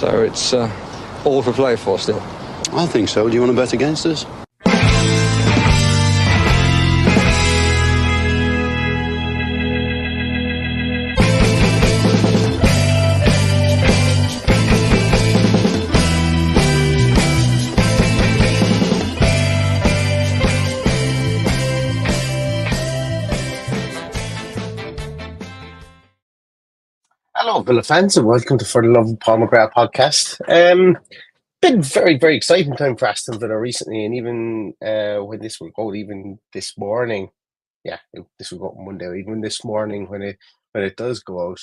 So it's all to play for still. I think so. Do you want to bet against us? Hello, Villa fans, and welcome to For the Love of Paul McGrath podcast. Been very, very exciting time for Aston Villa recently, and even when this will go, even this morning, this will go on Monday. Even this morning, when it does go out,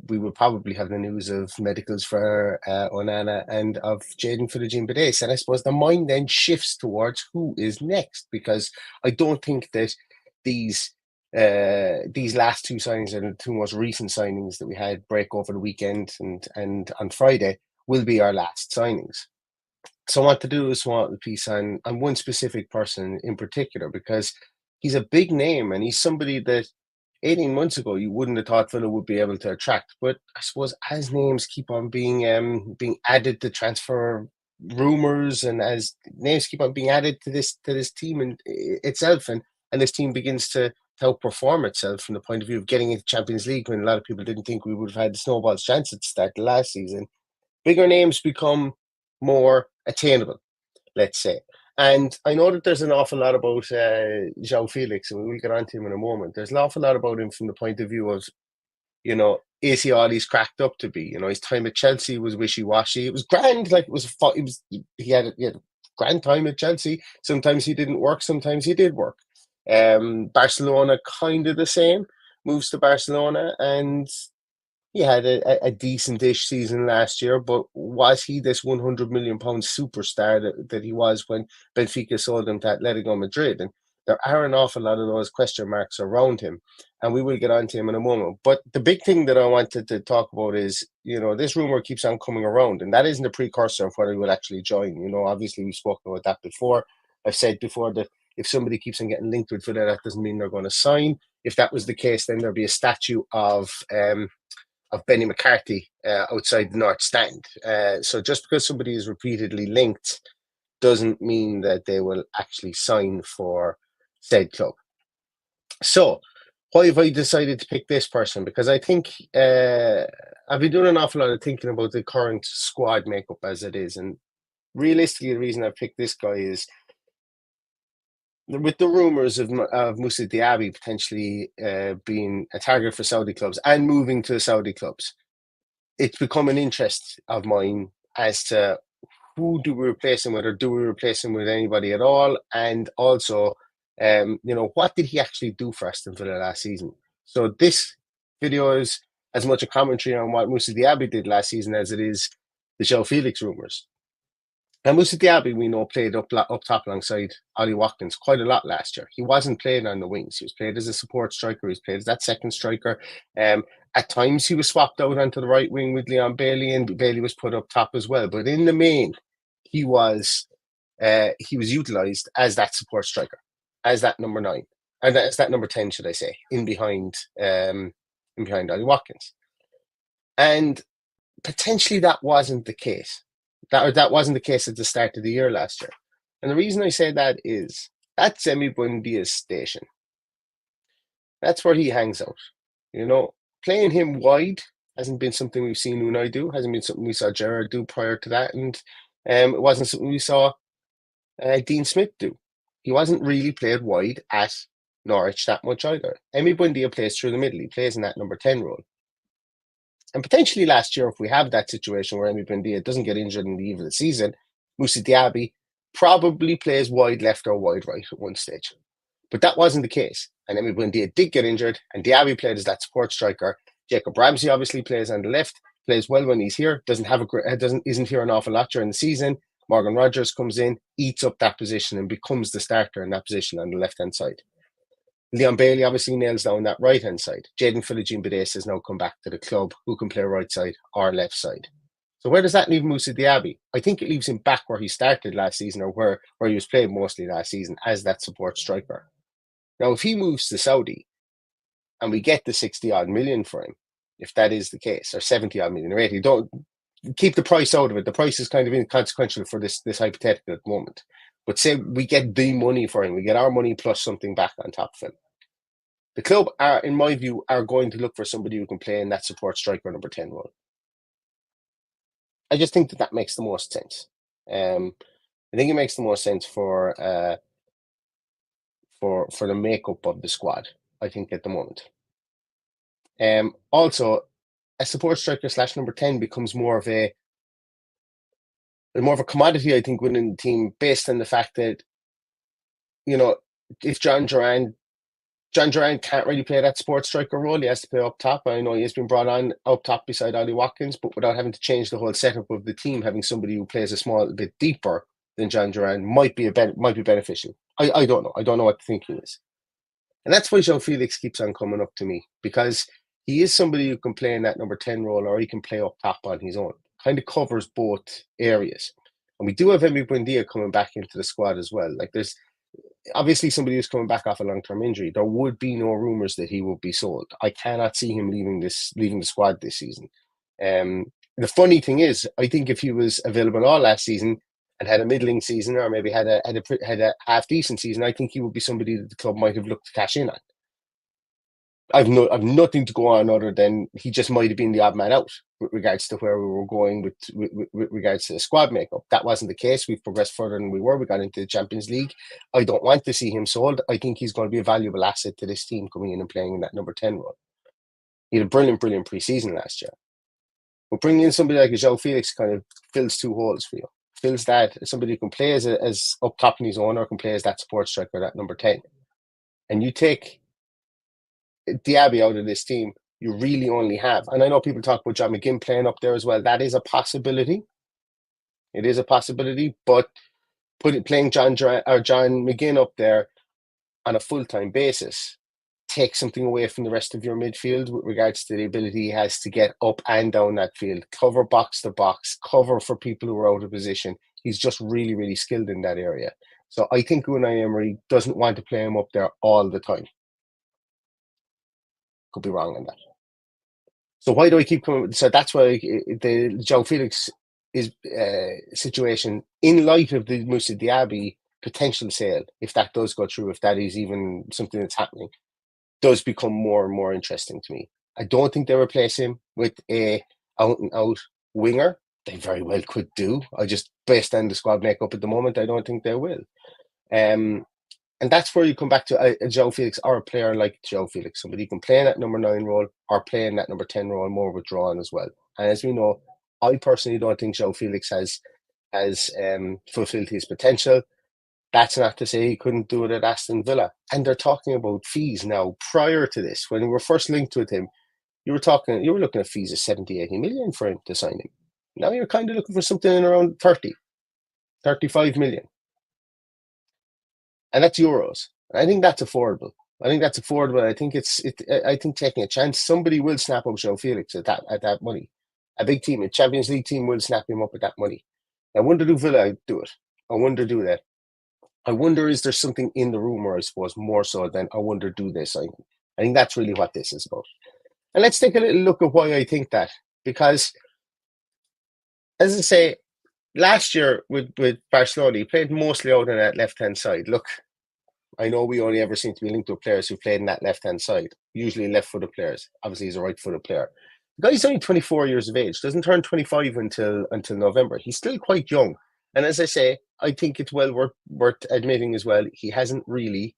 we will probably have the news of medicals for Onana and of Jadon Philogene-Bidace, and I suppose the mind then shifts towards who is next, because I don't think that these last two signings are the two most recent signings that we had break over the weekend and on Friday will be our last signings. So I want to do a small piece on one specific person in particular, because he's a big name and he's somebody that 18 months ago you wouldn't have thought Villa would be able to attract. But I suppose as names keep on being added to transfer rumours, and as names keep on being added to this team itself, and this team begins to outperform itself from the point of view of getting into Champions League, when a lot of people didn't think we would have had the snowball's chance at the start of last season, bigger names become more attainable, let's say. And I know that there's an awful lot about Joao Felix, and we will get on to him in a moment. There's an awful lot about him from the point of view of, is he all he's cracked up to be? His time at Chelsea was wishy-washy. It was grand, he had a grand time at Chelsea. Sometimes he didn't work, sometimes he did work. Barcelona, kind of the same. Moves to Barcelona, and he had a decent-ish season last year, but was he this £100 million superstar that he was when Benfica sold him to Atletico Madrid? And there are an awful lot of those question marks around him, and we will get on to him in a moment. But the big thing that I wanted to talk about is, this rumour keeps on coming around, and that isn't a precursor of whether he will actually join. Obviously we've spoken about that before. I've said before that if somebody keeps on getting linked with Villa, that doesn't mean they're going to sign. If that was the case, then there'd be a statue of Benny McCarthy outside the North Stand. So just because somebody is repeatedly linked doesn't mean that they will actually sign for said club. So why have I decided to pick this person? Because I think I've been doing an awful lot of thinking about the current squad makeup as it is. And realistically, the reason I picked this guy is with the rumours of Moussa Diaby potentially being a target for Saudi clubs and moving to Saudi clubs, it's become an interest of mine as to who do we replace him with, or do we replace him with anybody at all? And also, what did he actually do for Aston Villa last season? So this video is as much a commentary on what Moussa Diaby did last season as it is the Joao Felix rumours. And Moussa Diaby, we know, played up top alongside Ollie Watkins quite a lot last year. He wasn't playing on the wings. He was played as a support striker. He was played as that second striker. At times, he was swapped out onto the right wing with Leon Bailey, and Bailey was put up top as well. But in the main, he was utilised as that support striker, as that number 9, and as that number 10, should I say, in behind Ollie Watkins. And potentially that wasn't the case. That wasn't the case at the start of the year last year. And the reason I say that is that's Emi Buendia's station. That's where he hangs out. Playing him wide hasn't been something we've seen Unai do, hasn't been something we saw Gerrard do prior to that, and it wasn't something we saw Dean Smith do. He wasn't really played wide at Norwich that much either. Emi Buendia plays through the middle. He plays in that number 10 role. And potentially last year, if we have that situation where Emi Buendia doesn't get injured in the eve of the season, Moussa Diaby probably plays wide left or wide right at one stage. But that wasn't the case. And Emi Buendia did get injured, and Diaby played as that support striker. Jacob Ramsey obviously plays on the left, plays well when he's here, isn't here an awful lot during the season. Morgan Rogers comes in, eats up that position, and becomes the starter in that position on the left-hand side. Leon Bailey obviously nails down that right-hand side. Jadon Philogene-Bidace has now come back to the club, who can play right side or left side. So where does that leave Moussa Diaby? I think it leaves him back where he started last season, or where he was playing mostly last season, as that support striker. Now, if he moves to Saudi and we get the 60-odd million for him, if that is the case, or 70-odd million or 80, keep the price out of it. The price is kind of inconsequential for this hypothetical at the moment. But say we get the money for him, we get our money plus something back on top of him. The club are, in my view, are going to look for somebody who can play in that support striker number 10 role. I just think that makes the most sense. I think it makes the most sense for the makeup of the squad, I think, at the moment. Also, a support striker / number 10 becomes more of a commodity, I think, within the team, based on the fact that, if John Duran can't really play that support striker role, he has to play up top. I know he has been brought on up top beside Ollie Watkins, but without having to change the whole setup of the team, having somebody who plays a small bit deeper than John Duran might be beneficial. I don't know. I don't know what the thinking is. And that's why Joao Felix keeps on coming up to me, because he is somebody who can play in that number 10 role, or he can play up top on his own. Kind of covers both areas. And we do have Emi Buendia coming back into the squad as well. Like, there's obviously somebody who's coming back off a long-term injury. There would be no rumours that he would be sold. I cannot see him leaving the squad this season. The funny thing is, I think if he was available all last season and had a middling season, or maybe had a half-decent season, I think he would be somebody that the club might have looked to cash in on. I've nothing to go on other than he just might have been the odd man out with regards to where we were going with regards to the squad makeup. That wasn't the case. We've progressed further than we were. We got into the Champions League. I don't want to see him sold. I think he's going to be a valuable asset to this team coming in and playing in that number 10 role. He had a brilliant pre-season last year. But bringing in somebody like a Joao Felix kind of fills two holes for you. Fills that, somebody who can play as up top in his own, or can play as that support striker, that number 10. And you take Diaby out of this team, you really only have, and I know people talk about John McGinn playing up there as well. That is a possibility. It is a possibility, but playing John McGinn up there on a full-time basis takes something away from the rest of your midfield with regards to the ability he has to get up and down that field, cover box to box, cover for people who are out of position. He's just really, really skilled in that area. So I think Unai Emery doesn't want to play him up there all the time. Could be wrong on that. So why do I keep coming? So that's why the Joao Felix situation, in light of the Moussa Diaby potential sale, if that does go through, if that is even something that's happening, does become more and more interesting to me. I don't think they replace him with a out and out winger. They very well could do. I just, based on the squad makeup at the moment, I don't think they will. And that's where you come back to a Joao Felix, or a player like Joao Felix, somebody who can play in that number 9 role or play in that number 10 role more withdrawn as well. And as we know, I personally don't think Joao Felix has fulfilled his potential. That's not to say he couldn't do it at Aston Villa. And they're talking about fees now. Prior to this, when we were first linked with him, you were looking at fees of 70, 80 million for him to sign him. Now you're kind of looking for something in around 30, 35 million. And that's euros. I think that's affordable. I think taking a chance, somebody will snap up Joao Felix at that money. A big team, a Champions League team, will snap him up at that money. I wonder, do Villa do it? I wonder, do that. I wonder, is there something in the rumour, I suppose, more so than I wonder, do they sign him? I think that's really what this is about. And let's take a little look at why I think that. Because, as I say, last year with Barcelona, he played mostly out on that left-hand side. Look, I know we only ever seem to be linked with players who played in that left-hand side, usually left-footed players. Obviously, he's a right-footed player. The guy's only 24 years of age, doesn't turn 25 until November. He's still quite young. And as I say, I think it's well worth admitting as well, he hasn't really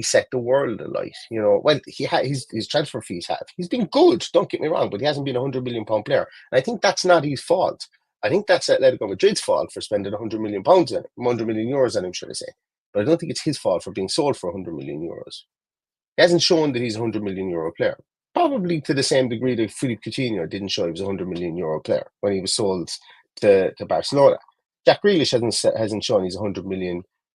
set the world alight. Well, his transfer fees have. He's been good, don't get me wrong, but he hasn't been a £100 million player. And I think that's not his fault. I think that's Atletico Madrid's fault for spending £100 million on him, €100 million on him, should I say. But I don't think it's his fault for being sold for €100 million. He hasn't shown that he's a €100 million player. Probably to the same degree that Philippe Coutinho didn't show he was a €100 million player when he was sold to Barcelona. Jack Grealish hasn't shown he's a £100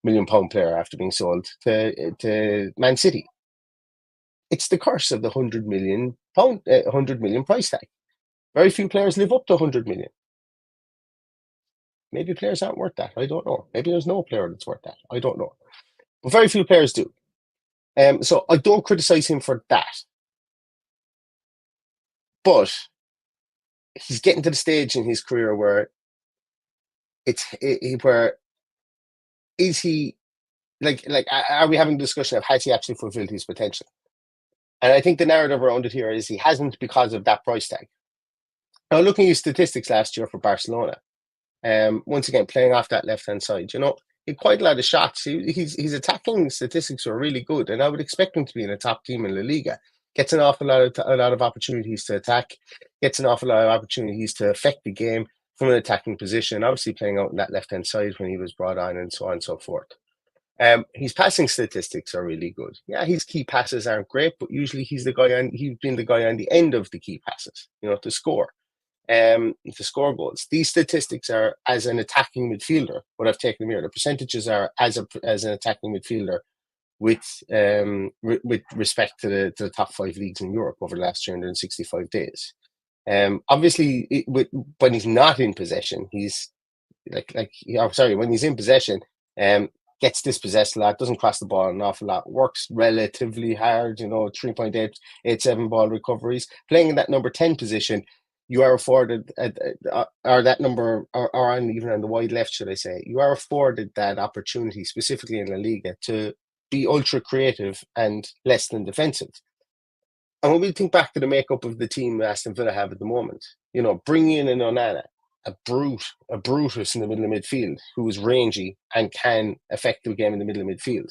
million player after being sold to Man City. It's the curse of the £100 million price tag. Very few players live up to 100 million. Maybe players aren't worth that. I don't know. Maybe there's no player that's worth that. I don't know. But very few players do. So I don't criticize him for that. But he's getting to the stage in his career where where is he are we having a discussion of has he actually fulfilled his potential? And I think the narrative around it here is he hasn't because of that price tag. Now, looking at his statistics last year for Barcelona, once again playing off that left hand side, he had quite a lot of shots. His attacking statistics were really good, and I would expect him to be in a top team in La Liga. Gets an awful lot of opportunities to attack, gets an awful lot of opportunities to affect the game from an attacking position. Obviously, playing out on that left hand side when he was brought on, and so on and so forth. His passing statistics are really good. Yeah, his key passes aren't great, but usually he's been the guy on the end of the key passes, to score. To score goals. These statistics are as an attacking midfielder. What I've taken them here, the percentages are as an attacking midfielder with respect to the top 5 leagues in Europe over the last 365 days. Obviously, when he's not in possession, he's when he's in possession, gets dispossessed a lot, doesn't cross the ball an awful lot, works relatively hard. 3.87 ball recoveries, playing in that number 10 position. You are afforded, or that number, or even on the wide left, should I say, you are afforded that opportunity, specifically in La Liga, to be ultra creative and less than defensive. And when we think back to the makeup of the team Aston Villa have at the moment, bringing in an Onana, a Brutus in the middle of midfield, who is rangy and can affect the game in the middle of midfield.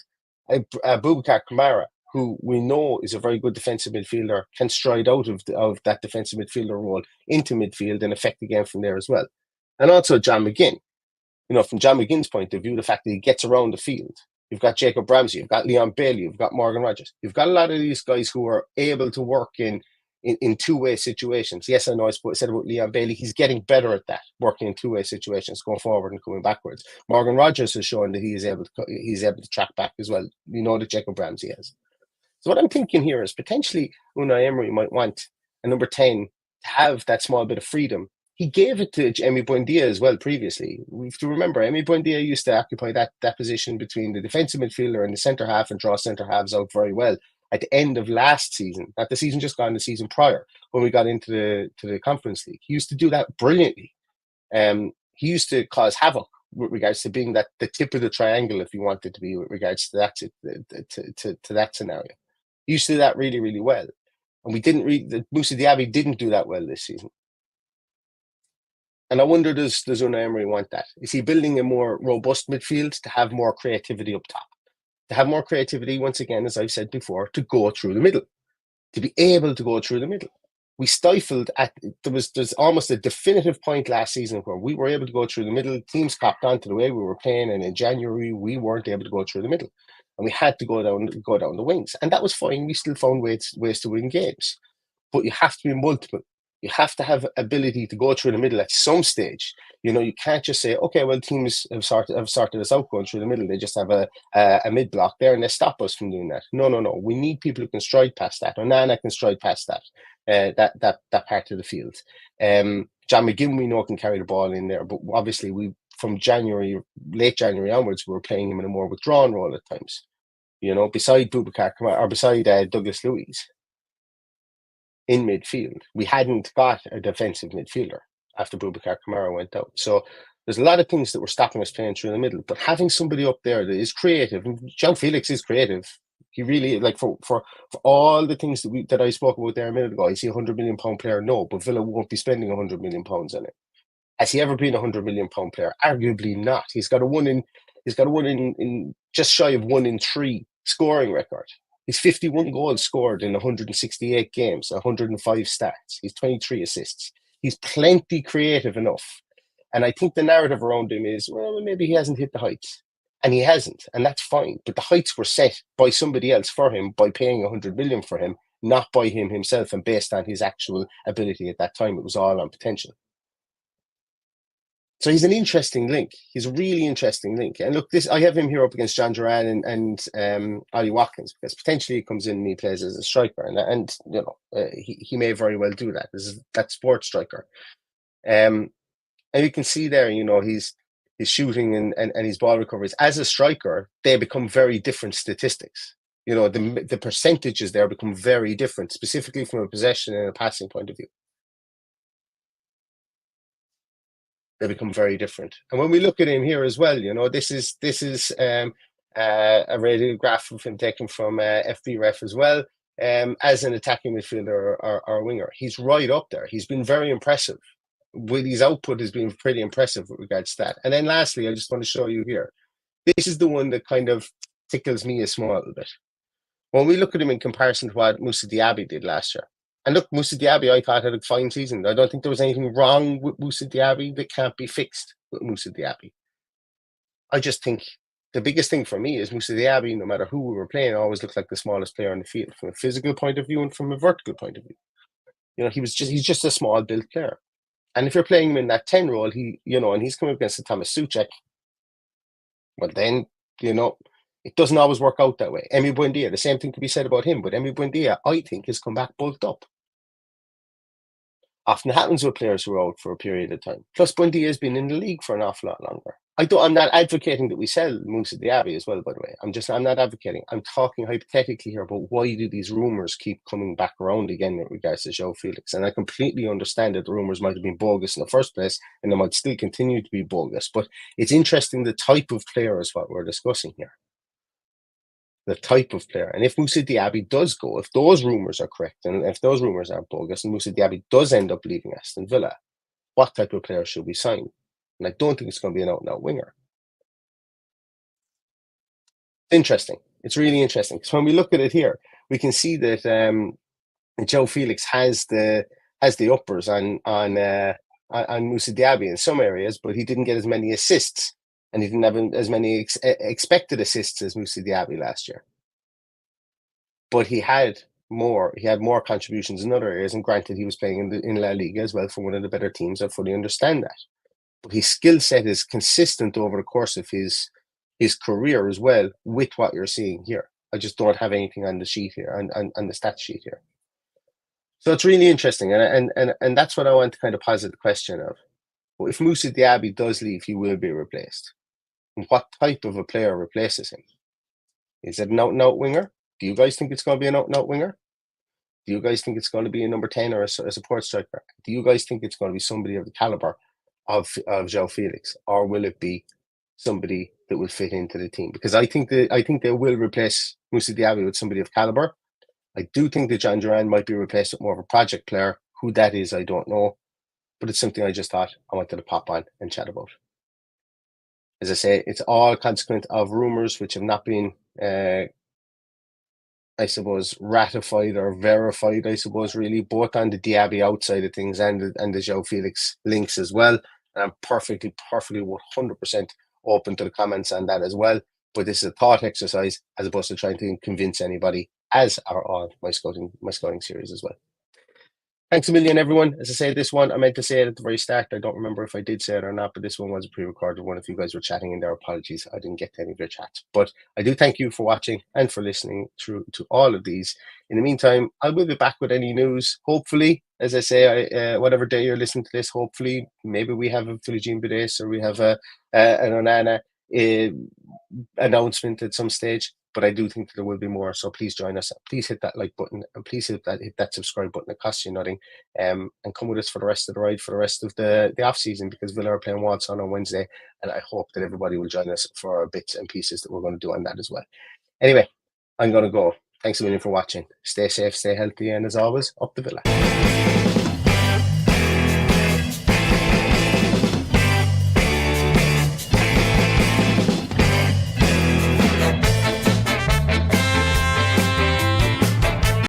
Boubacar Kamara, who we know is a very good defensive midfielder, can stride out of that defensive midfielder role into midfield and affect the game from there as well. And also John McGinn. From John McGinn's point of view, the fact that he gets around the field. You've got Jacob Ramsey, you've got Leon Bailey, you've got Morgan Rogers. You've got a lot of these guys who are able to work in two-way situations. Yes, I know I said about Leon Bailey. He's getting better at that, working in two-way situations, going forward and coming backwards. Morgan Rogers has shown that he's able to track back as well. That Jacob Ramsey has. So what I'm thinking here is potentially Unai Emery might want a number 10 to have that small bit of freedom. He gave it to Emi Buendia as well previously. We have to remember, Emi Buendia used to occupy that position between the defensive midfielder and the centre half and draw centre halves out very well at the end of last season, not the season just gone, the season prior, when we got into the Conference League. He used to do that brilliantly. He used to cause havoc with regards to being the tip of the triangle, if you wanted to be, with regards to that scenario. He used to do that really, really well. And Moussa Diaby didn't do that well this season. And I wonder, does Unai Emery want that? Is he building a more robust midfield to have more creativity up top? To have more creativity, once again, as I've said before, to go through the middle. To be able to go through the middle. We stifled there's almost a definitive point last season where we were able to go through the middle. Teams copped on to the way we were playing, and in January we weren't able to go through the middle. And we had to go down the wings. And that was fine. We still found ways to win games. But you have to be multiple. You have to have ability to go through the middle at some stage. You can't just say, okay, well, teams have sorted us out going through the middle. They just have a mid block there and they stop us from doing that. No. We need people who can stride past that. Onana can stride past that part of the field. John McGinn, we know, can carry the ball in there, but obviously from late January onwards, we were playing him in a more withdrawn role at times. Beside Boubacar Kamara or beside Douglas Luiz. In midfield, we hadn't got a defensive midfielder after Boubacar Kamara went out. So there's a lot of things that were stopping us playing through the middle. But having somebody up there that is creative, and Joao Felix is creative. He really, for all the things that I spoke about there a minute ago, is he a £100 million player? No, but Villa won't be spending £100 million on it. Has he ever been a £100 million player? Arguably not. He's got a one in just shy of 1 in 3 scoring record. He's 51 goals scored in 168 games, 105 starts. He's 23 assists. He's plenty creative enough. And I think the narrative around him is, well, maybe he hasn't hit the heights. And he hasn't, and that's fine. But the heights were set by somebody else for him by paying 100 million for him, not by him himself and based on his actual ability at that time. It was all on potential. So he's an interesting link. He's a really interesting link. And look, I have him here up against John Duran and Ollie Watkins, because potentially he comes in and he plays as a striker, and he may very well do that. This is that sports striker. And you can see there, his shooting and his ball recoveries as a striker, they become very different statistics. The percentages there become very different, specifically from a possession and a passing point of view. they become very different. And when we look at him here as well, this is a radiograph of him taken from FB Ref as well. As an attacking midfielder or winger, he's right up there. He's been very impressive. With his output has been pretty impressive with regards to that. And then lastly, I just want to show you here. This is the one that kind of tickles me a small bit. When we look at him in comparison to what Moussa Diaby did last year. And look, Moussa Diaby, I thought had a fine season. I don't think there was anything wrong with Moussa Diaby that can't be fixed with Moussa Diaby. I just think the biggest thing for me is Moussa Diaby, no matter who we were playing, always looked like the smallest player on the field from a physical point of view and from a vertical point of view. He's just a small built player. And if you're playing him in that 10 role, and he's coming up against the Thomas Souček, well then, it doesn't always work out that way. Emi Buendia, the same thing could be said about him, but Emi Buendia, I think, has come back bulked up. Often happens with players who are out for a period of time. Plus, Buendia has been in the league for an awful lot longer. I'm not advocating that we sell Moussa Diaby as well, by the way. I'm not advocating. I'm talking hypothetically here about why do these rumours keep coming back around again with regards to Joao Felix. And I completely understand that the rumours might have been bogus in the first place, and they might still continue to be bogus. But it's interesting the type of player is what we're discussing here. The type of player. And if Moussa Diaby does go, if those rumours are correct, and if those rumours aren't bogus, and Moussa Diaby does end up leaving Aston Villa, what type of player should we sign? And I don't think it's going to be an out-and-out winger. Interesting. It's really interesting. Because when we look at it here, we can see that Joao Felix has the uppers on Moussa Diaby in some areas, but he didn't get as many assists. And he didn't have as many expected assists as Moussa Diaby last year. But he had more contributions in other areas. And granted, he was playing in La Liga as well for one of the better teams. I fully understand that. But his skill set is consistent over the course of his career as well with what you're seeing here. I just don't have anything on the sheet here, on the stat sheet here. So it's really interesting. And that's what I want to kind of posit the question of. Well, if Moussa Diaby does leave, he will be replaced. And what type of a player replaces him? Is it an out-and-out winger? Do you guys think it's going to be an out-and-out winger? Do you guys think it's going to be a number 10 or a support striker? Do you guys think it's going to be somebody of the caliber of Joao Felix, or will it be somebody that will fit into the team? Because I think they will replace Moussa Diaby with somebody of caliber. I do think that John Duran might be replaced with more of a project player. Who that is, I don't know. But it's something I just thought I wanted to pop on and chat about. As I say, it's all consequent of rumours which have not been, I suppose, ratified or verified, I suppose, really, both on the Diaby outside of things and the Joao Felix links as well. And I'm perfectly 100% open to the comments on that as well. But this is a thought exercise as opposed to trying to convince anybody, as are all my scouting series as well. Thanks a million, everyone. As I say, this one, I meant to say it at the very start. I don't remember if I did say it or not, but this one was a pre-recorded one. If you guys were chatting in there, apologies. I didn't get to any of your chats. But I do thank you for watching and for listening through to all of these. In the meantime, I will be back with any news. Hopefully, as I say, whatever day you're listening to this, hopefully, maybe we have a Philogene Bides or we have an Onana announcement at some stage. But I do think that there will be more, so please join us. Please hit that like button and please hit that subscribe button. It costs you nothing. And come with us for the rest of the ride, for the rest of the off season, because Villa are playing Watson on Wednesday, and I hope that everybody will join us for bits and pieces that we're going to do on that as well. Anyway, I'm going to go. Thanks a million for watching. Stay safe, stay healthy, and as always, up the Villa.